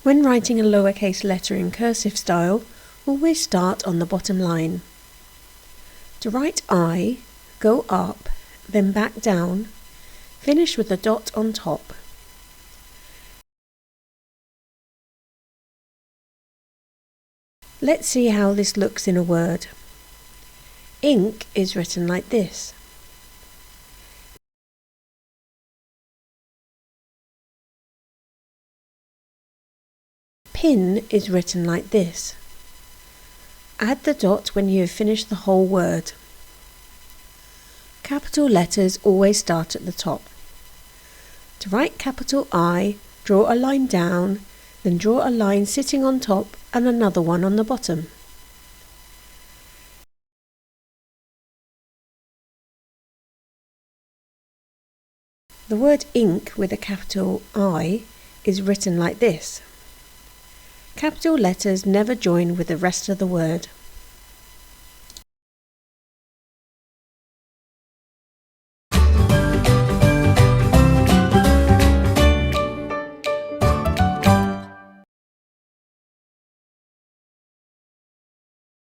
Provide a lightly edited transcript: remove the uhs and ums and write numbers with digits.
When writing a lowercase letter in cursive style, always start on the bottom line. To write I, go up, then back down, finish with a dot on top. Let's see how this looks in a word. Ink is written like this. Pin is written like this. Add the dot when you have finished the whole word. Capital letters always start at the top. To write capital I, draw a line down, then draw a line sitting on top and another one on the bottom. The word ink with a capital I is written like this. Capital letters never join with the rest of the word.